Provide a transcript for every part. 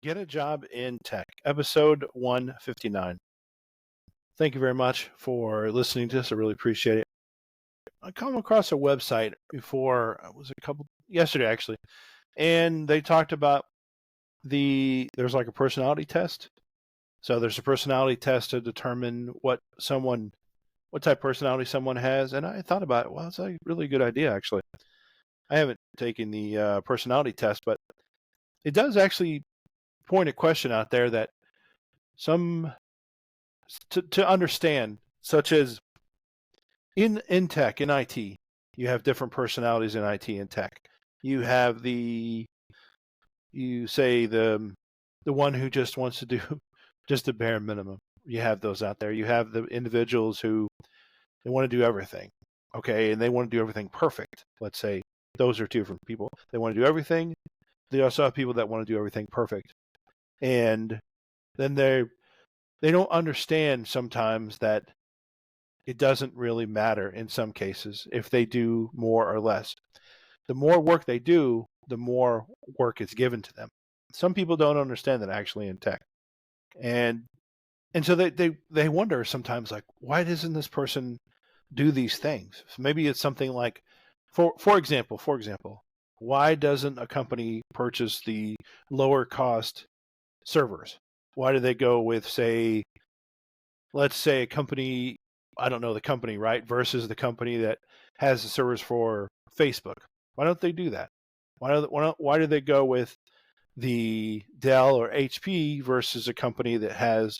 Get a Job in Tech, episode 159. Thank you very much for listening to this. I really appreciate it. I come across a website before, it was yesterday actually, and they talked about there's like a personality test. So there's a personality test to determine what type of personality someone has. And I thought about it, well, it's a really good idea actually. I haven't taken the personality test, but it does actually point a question out there that some to understand, such as in tech, in IT, you have different personalities in IT and tech. You have you say the one who just wants to do just the bare minimum. You have those out there. You have the individuals who they want to do everything, okay, and they want to do everything perfect. Let's say those are two different people. They want to do everything. They also have people that want to do everything perfect, and then they don't understand sometimes that it doesn't really matter in some cases if they do more or less. The more work they do, the more work is given to them. Some people don't understand that actually in tech. And so they wonder sometimes, like, why doesn't this person do these things? So maybe it's something like, for example, why doesn't a company purchase the lower cost servers? Why do they go with, say, let's say a company, I don't know the company, right, versus the company that has the servers for Facebook? Why don't they do that? Why do they go with the Dell or HP versus a company that has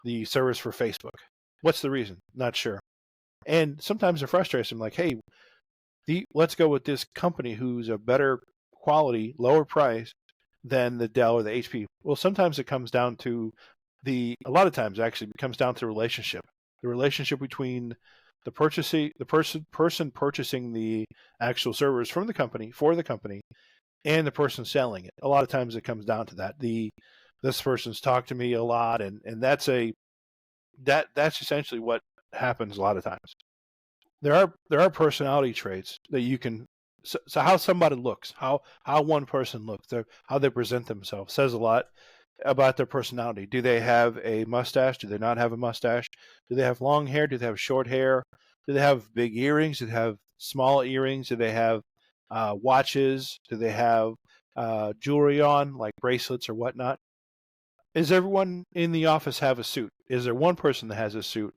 the servers for Facebook? What's the reason? Not sure. And sometimes it frustrates them, like, hey, let's go with this company who's a better quality, lower price than the Dell or the HP. Well, sometimes it comes down to a lot of times actually it comes down to the relationship between the person purchasing the actual servers from the company for the company and the person selling it. A lot of times it comes down to that. This person's talked to me a lot, and that's essentially what happens a lot of times. There are personality traits that you can. So how somebody looks, how one person looks, how they present themselves says a lot about their personality. Do they have a mustache? Do they not have a mustache? Do they have long hair? Do they have short hair? Do they have big earrings? Do they have small earrings? Do they have watches? Do they have jewelry on, like bracelets or whatnot? Does everyone in the office have a suit? Is there one person that has a suit?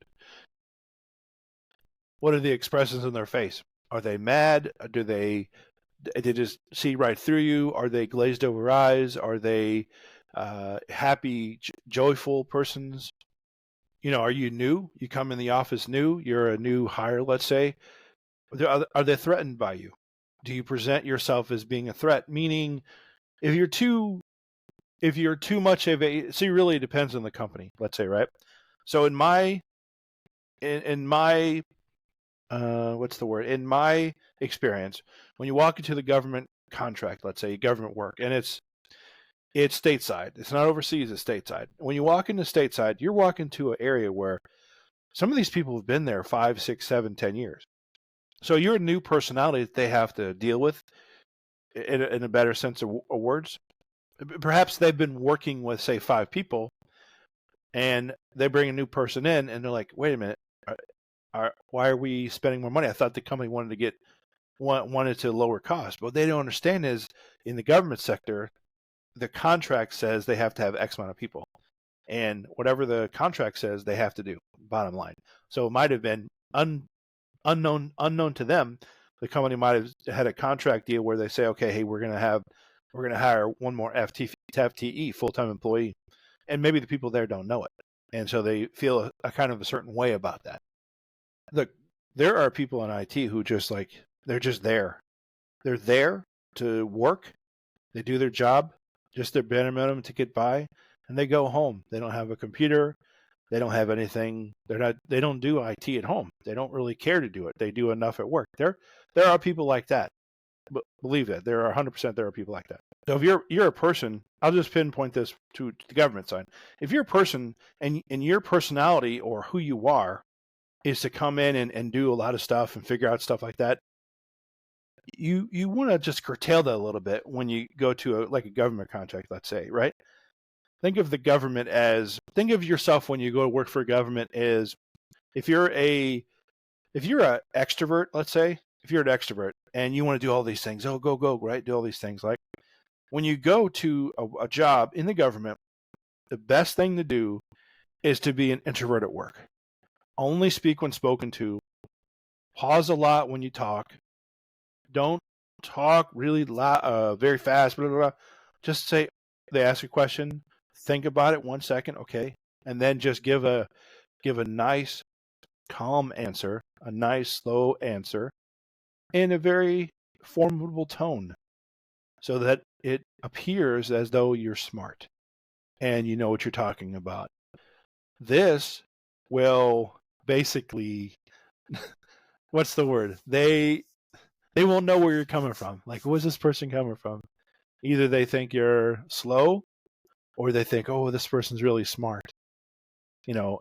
What are the expressions in their face? Are they mad? Do they just see right through you? Are they glazed over eyes? Are they happy, joyful persons? Are you new? You come in the office new. You're a new hire, let's say. Are they threatened by you? Do you present yourself as being a threat? Meaning, if you're too much of a, see, really depends on the company, let's say, right? So in my what's the word? In my experience, when you walk into the government contract, let's say government work, and it's stateside. It's not overseas, it's stateside. When you walk into stateside, you're walking to an area where some of these people have been there 5, 6, 7, 10 years. So you're a new personality that they have to deal with in a better sense of words. Perhaps they've been working with, say, 5 people, and they bring a new person in, and they're like, wait a minute, why are we spending more money? I thought the company wanted to lower cost. What they don't understand is in the government sector, the contract says they have to have X amount of people, and whatever the contract says they have to do, bottom line. So it might have been unknown to them. The company might have had a contract deal where they say, okay, hey, we're going to hire one more FTE, full-time employee, and maybe the people there don't know it, and so they feel a kind of a certain way about that. There are people in IT who they're just there. They're there to work. They do their job, just their bare minimum to get by, and they go home. They don't have a computer. They don't have anything. They don't do IT at home. They don't really care to do it. They do enough at work. There are people like that. But believe that. There are 100% there are people like that. So if you're a person, I'll just pinpoint this to the government side. If you're a person and your personality or who you are is to come in and do a lot of stuff and figure out stuff like that, you want to just curtail that a little bit when you go to a government contract, let's say, right? think of the government as, think of yourself when you go to work for a government as, if you're a extrovert, let's say, if you're an extrovert and you want to do all these things, oh, go, right? Do all these things. Like when you go to a job in the government, the best thing to do is to be an introvert at work. Only speak when spoken to. Pause a lot when you talk. Don't talk really loud, very fast, blah, blah, blah. Just say, they ask a question, think about it 1 second, okay, and then just give a nice, calm answer, a nice, slow answer in a very formidable tone so that it appears as though you're smart and you know what you're talking about. This will basically, what's the word? They won't know where you're coming from. Like, where's this person coming from? Either they think you're slow or they think, oh, this person's really smart.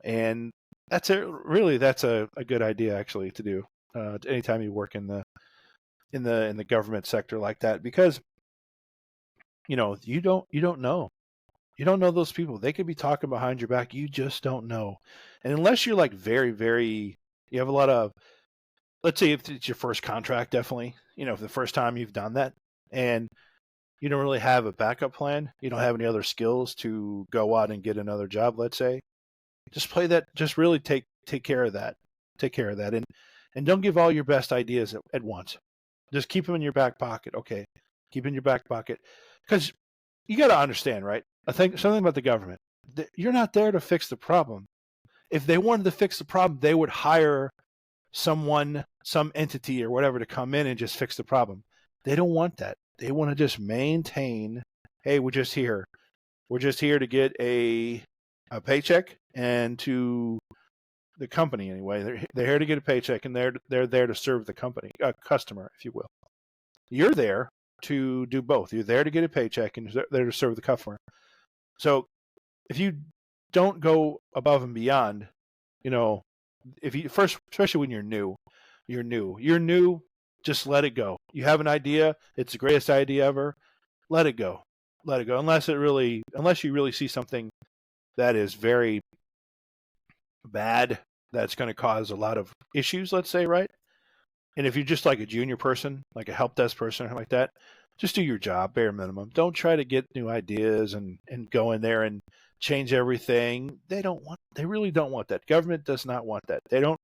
And that's a good idea actually to do anytime you work in the government sector like that, because you don't know. You don't know those people. They could be talking behind your back. You just don't know. And unless you're like very, very, you have a lot of, let's say if it's your first contract, definitely, if the first time you've done that and you don't really have a backup plan, you don't have any other skills to go out and get another job, let's say, just really take care of that. Take care of that. And don't give all your best ideas at once. Just keep them in your back pocket. Okay. Keep in your back pocket. Because you got to understand, right? I think something about the government. You're not there to fix the problem. If they wanted to fix the problem, they would hire someone, some entity or whatever to come in and just fix the problem. They don't want that. They want to just maintain, hey, we're just here. We're just here to get a paycheck, and to the company anyway. They're here to get a paycheck, and they're there to serve the company, customer, if you will. You're there to do both. You're there to get a paycheck, and you're there to serve the customer. So if you don't go above and beyond, if you first, especially when you're new, just let it go. You have an idea, it's the greatest idea ever. Let it go. Unless you really see something that is very bad, that's going to cause a lot of issues, let's say, right? And if you're just like a junior person, like a help desk person or something like that, just do your job, bare minimum. Don't try to get new ideas and go in there and change everything. They really don't want that. Government does not want that. They don't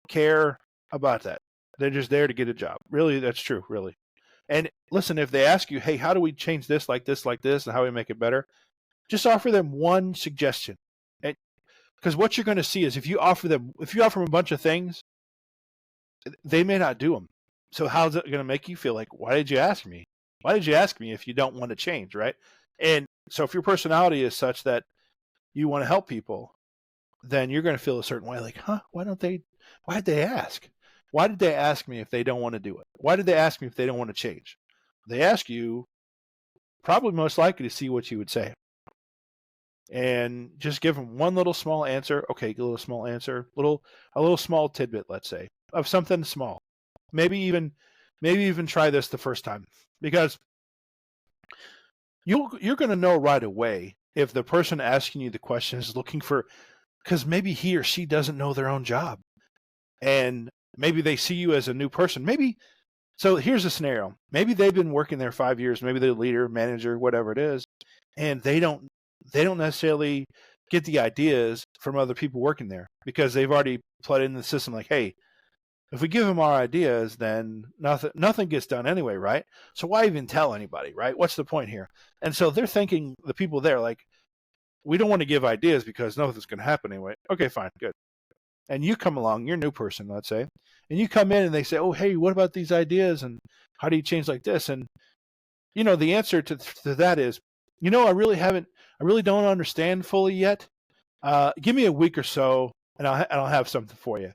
care about that. They're just there to get a job. Really, that's true, really. And listen, if they ask you, hey, how do we change this, and how do we make it better? Just offer them one suggestion. Because what you're going to see is if you offer them a bunch of things, they may not do them. So how's it going to make you feel? Like, why did you ask me? Why did you ask me if you don't want to change, right? And so if your personality is such that you want to help people, then you're going to feel a certain way, like, why did they ask? Why did they ask me if they don't want to do it? Why did they ask me if they don't want to change? They ask you probably most likely to see what you would say. And just give them one little small answer. Okay, a little small answer, a little small tidbit, let's say, of something small. Maybe even try this the first time, because you're going to know right away if the person asking you the question is looking for, because maybe he or she doesn't know their own job, and maybe they see you as a new person. So here's a scenario. Maybe they've been working there 5 years. Maybe they're leader, manager, whatever it is, and they don't necessarily get the ideas from other people working there because they've already plugged in the system. Like, hey, if we give them our ideas, then nothing gets done anyway, right? So why even tell anybody, right? What's the point here? And so they're thinking, the people there, like, we don't want to give ideas because nothing's going to happen anyway. Okay, fine, good. And you come along, you're a new person, let's say, and you come in and they say, oh, hey, what about these ideas? And how do you change like this? And, the answer to that is, I really don't understand fully yet. Give me a week or so and I'll have something for you.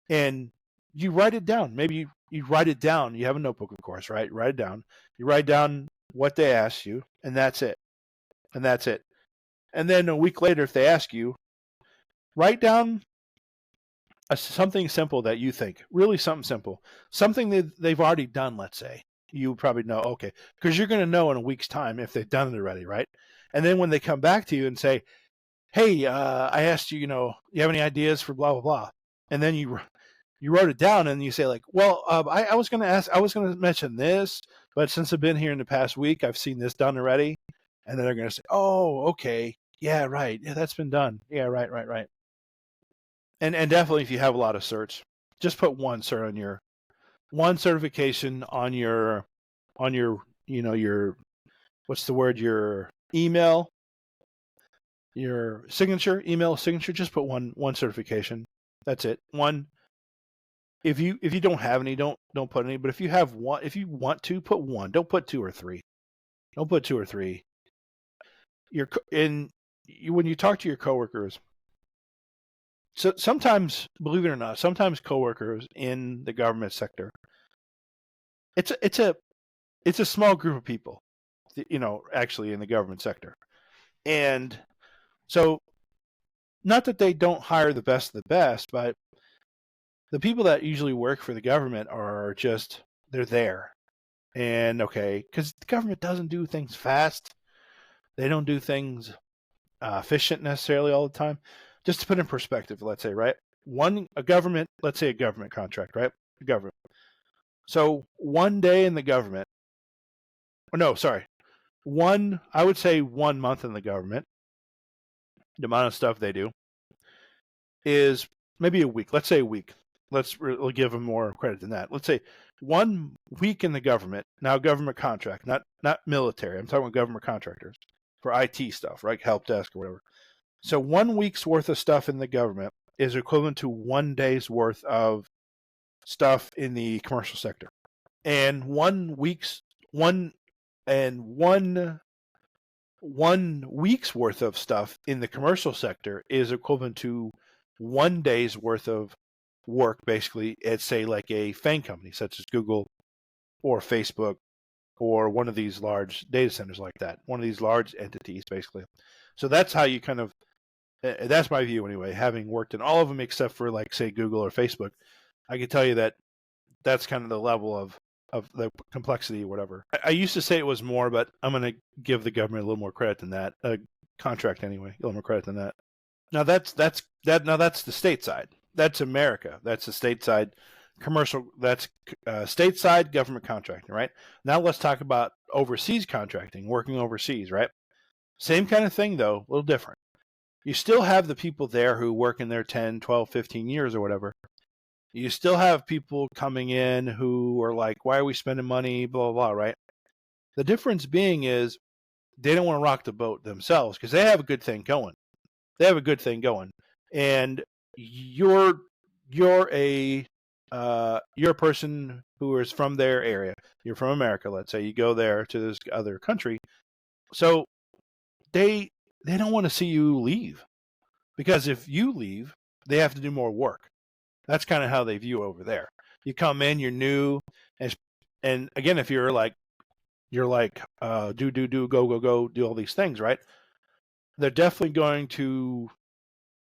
And you write it down. Maybe you write it down. You have a notebook, of course, right? Write it down. You write down what they asked you, and that's it. And then a week later, if they ask you, write down something simple that you think, really something simple, something that they've already done, let's say. You probably know, okay, because you're going to know in a week's time if they've done it already, right? And then when they come back to you and say, hey, I asked you, you have any ideas for blah, blah, blah. And then you wrote it down and you say like, well, I was going to mention this, but since I've been here in the past week, I've seen this done already. And then they're going to say, oh, okay. Yeah, right. Yeah, that's been done. Yeah, right. And definitely if you have a lot of certs, just put one certification on your, your, what's the word, your email, your email signature, just put one certification. That's it. One. If you don't have any, don't put any. But if you have one, if you want to, put one. Don't put two or three. Don't put two or three. When you talk to your coworkers, so sometimes, believe it or not, sometimes coworkers in the government sector, it's a small group of people, actually in the government sector, and so not that they don't hire the best of the best, but the people that usually work for the government are just, they're there. And okay, because the government doesn't do things fast. They don't do things efficient necessarily all the time. Just to put in perspective, let's say, right? Let's say a government contract, right? The government. So one day in the government, or no, sorry, I would say 1 month in the government, the amount of stuff they do is maybe a week. Let's say a week. We'll give them more credit than that. Let's say 1 week in the government. Now, government contract, not military. I'm talking about government contractors for IT stuff, right? Help desk or whatever. So 1 week's worth of stuff in the government is equivalent to 1 day's worth of stuff in the commercial sector, and 1 week's worth of stuff in the commercial sector is equivalent to 1 day's worth of work, basically, at say like a FANG company such as Google or Facebook or one of these large data centers like that, one of these large entities, basically. So that's how you kind of, that's my view anyway, having worked in all of them except for like say Google or Facebook. I can tell you that that's kind of the level of the complexity or whatever. I used to say it was more, but I'm going to give the government a little more credit than that. Contract anyway, a little more credit than that. Now that's the state side. That's America. That's the state side commercial. That's stateside government contracting, right? Now let's talk about overseas contracting, working overseas, right? Same kind of thing though, a little different. You still have the people there who work in there 10, 12, 15 years or whatever. You still have people coming in who are like, why are we spending money, blah, blah, blah, right? The difference being is they don't want to rock the boat themselves because they have a good thing going. And you're a person who is from their area. You're from America, let's say. You go there to this other country. So they don't want to see you leave, because if you leave, they have to do more work. That's kind of how they view over there. You come in, you're new, and again, if you're like do, go, do all these things, right? They're definitely going to,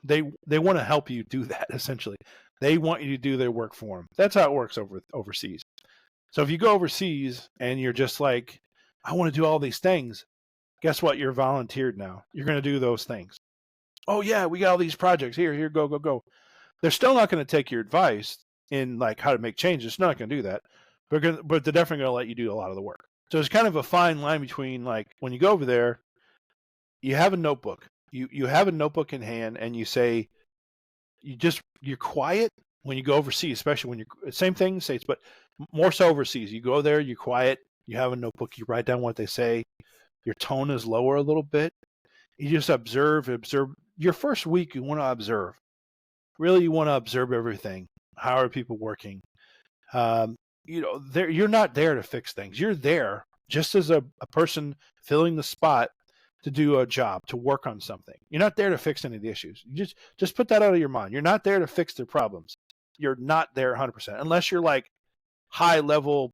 they want to help you do that, essentially. They want you to do their work for them. That's how it works overseas. So if you go overseas and you're just like, I want to do all these things, guess what? You're volunteered now. You're going to do those things. Oh yeah, we got all these projects. Here, go. They're still not going to take your advice in like how to make changes. They're not going to do that. But they're definitely going to let you do a lot of the work. So it's kind of a fine line between, like, when you go over there, you have a notebook. You have a notebook in hand, and you say, you're quiet when you go overseas, especially when you're, same thing in the States, but more so overseas. You go there, you're quiet, you have a notebook, you write down what they say. Your tone is lower a little bit. You just observe. Your first week, you want to observe. Really, you want to observe everything. How are people working? You're not there to fix things. You're there just as a person filling the spot to do a job, to work on something. You're not there to fix any of the issues. You just put that out of your mind. You're not there to fix their problems. You're not there 100%. Unless you're like high level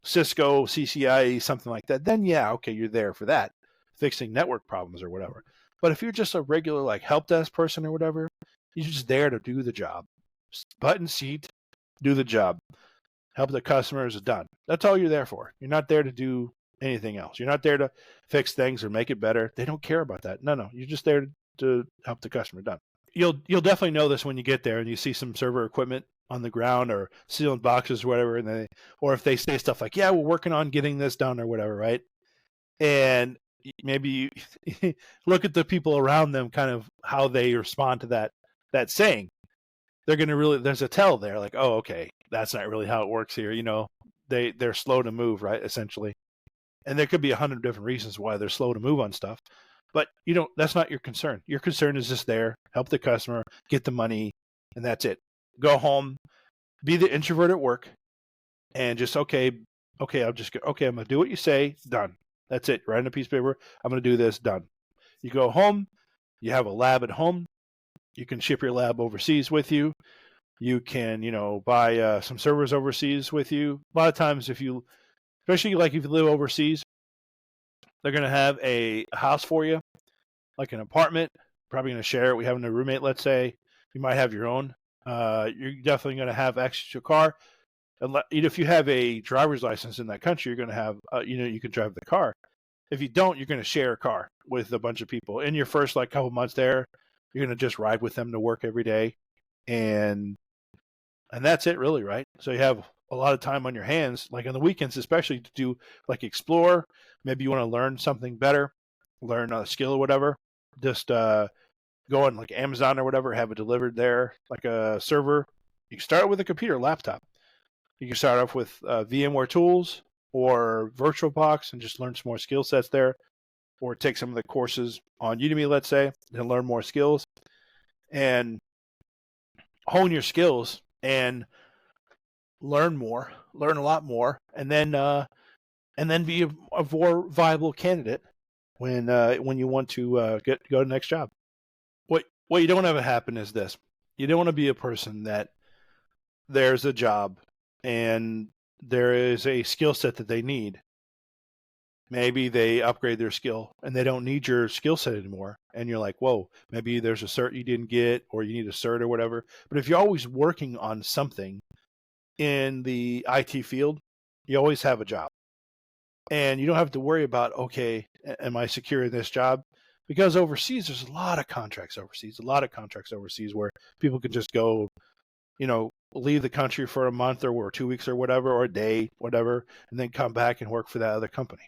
Cisco, CCIE, something like that, then yeah, okay, you're there for that, fixing network problems or whatever. But if you're just a regular like help desk person or whatever, you're just there to do the job. Button seat, do the job. Help the customers, done. That's all you're there for. You're not there to do anything else. You're not there to fix things or make it better. They don't care about that. No, you're just there to help the customer. Done. You'll definitely know this when you get there and you see some server equipment on the ground or sealed boxes or whatever, and or if they say stuff like, "Yeah, we're working on getting this done" or whatever, right? And maybe you look at the people around them, kind of how they respond to that saying. They're going to really, there's a tell there, like, oh, okay, that's not really how it works here. They're slow to move, right? Essentially. And there could be 100 different reasons why they're slow to move on stuff, but that's not your concern. Your concern is just there, help the customer, get the money, and that's it. Go home, be the introvert at work, and just, okay, I'm going to do what you say, done. That's it. Write on a piece of paper, I'm going to do this, done. You go home, you have a lab at home, you can ship your lab overseas with you. You can, buy some servers overseas with you. A lot of times, especially like if you live overseas, they're going to have a house for you, like an apartment. Probably going to share it. We have a roommate, let's say. You might have your own. You're definitely going to have access to a car. If you have a driver's license in that country, you're going to have, you can drive the car. If you don't, you're going to share a car with a bunch of people. In your first couple months there, you're going to just ride with them to work every day. And that's it really, right? So you have a lot of time on your hands, like on the weekends, especially to do explore. Maybe you want to learn something better, learn a skill or whatever. Just go on Amazon or whatever, have it delivered there, like a server. You can start with a computer, laptop. You can start off with VMware tools or VirtualBox and just learn some more skill sets there, or take some of the courses on Udemy, let's say, and learn more skills and hone your skills and learn a lot more, and then be a more viable candidate when you want to go to the next job. What you don't want to happen is this. You don't want to be a person that there's a job and there is a skill set that they need. Maybe they upgrade their skill and they don't need your skill set anymore. And you're like, whoa, maybe there's a cert you didn't get, or you need a cert or whatever. But if you're always working on something in the IT field, you always have a job. And you don't have to worry about, okay, am I secure in this job? Because overseas, there's a lot of contracts overseas where people can just go, leave the country for a month or 2 weeks or whatever, or a day, whatever, and then come back and work for that other company.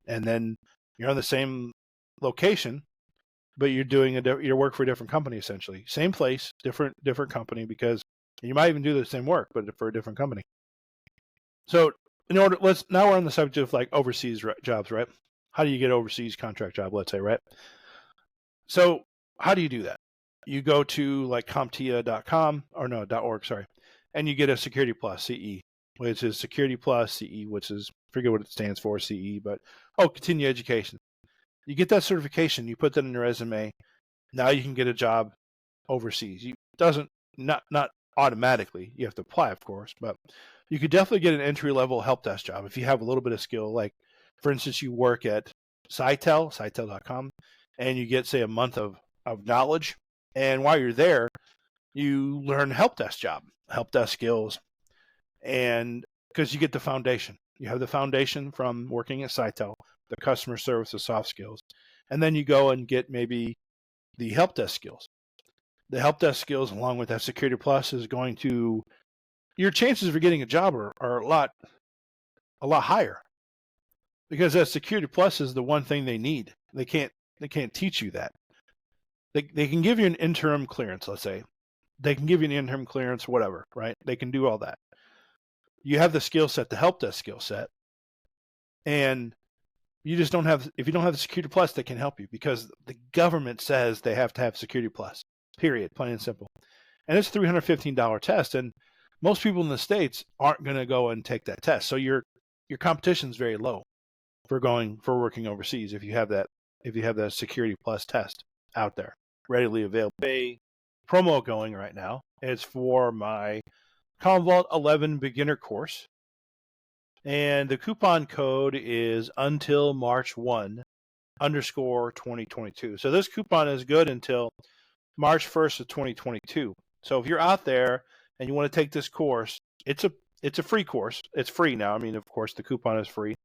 And then you're on the same location, but you're doing your work for a different company, essentially. Same place, different company, because you might even do the same work, but for a different company. So now we're on the subject of overseas jobs, right? How do you get overseas contract job, let's say, right? So how do you do that? You go to CompTIA.com, or no, .org, sorry, and you get a Security Plus CE, which is Security Plus CE, which is, I forget what it stands for, CE, but continuing education. You get that certification, you put that in your resume. Now you can get a job overseas. Not automatically. You have to apply, of course, but you could definitely get an entry-level help desk job if you have a little bit of skill. Like, for instance, you work at Sitel.com, and you get, say, a month of knowledge. And while you're there, you learn help desk skills, and because you get the foundation. You have the foundation from working at Sitel, the customer service, the soft skills, and then you go and get maybe the help desk skills. The help desk skills, along with that Security Plus, is going to, your chances for getting a job are a lot higher, because that Security Plus is the one thing they need. They can't teach you that. They can give you an interim clearance, let's say. They can give you an interim clearance, whatever, right? They can do all that. You have the skill set, the help desk skill set, and you just don't have, if you don't have the Security Plus, they can help you, because the government says they have to have Security Plus, period, plain and simple. And it's a $315 test, and most people in the States aren't going to go and take that test. So your competition is very low for working overseas if you have that Security Plus test out there readily available. A promo going right now. It's for my Commvault 11 beginner course, and the coupon code is until March 1 _2022. So this coupon is good until March 1st of 2022. So if you're out there and you want to take this course, it's a free course. It's free now. I mean, of course, the coupon is free.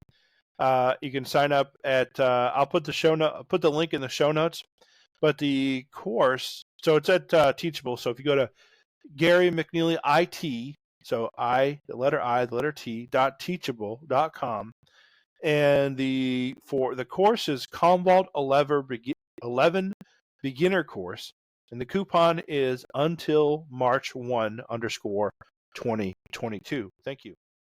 You can sign up at. I'll put the link in the show notes. But the course, so it's at Teachable. So if you go to Gary McNeely IT, so the letter T .teachable.com, and the course is Commvault 11 beginner course, and the coupon is until March 1 _ 2022. Thank you.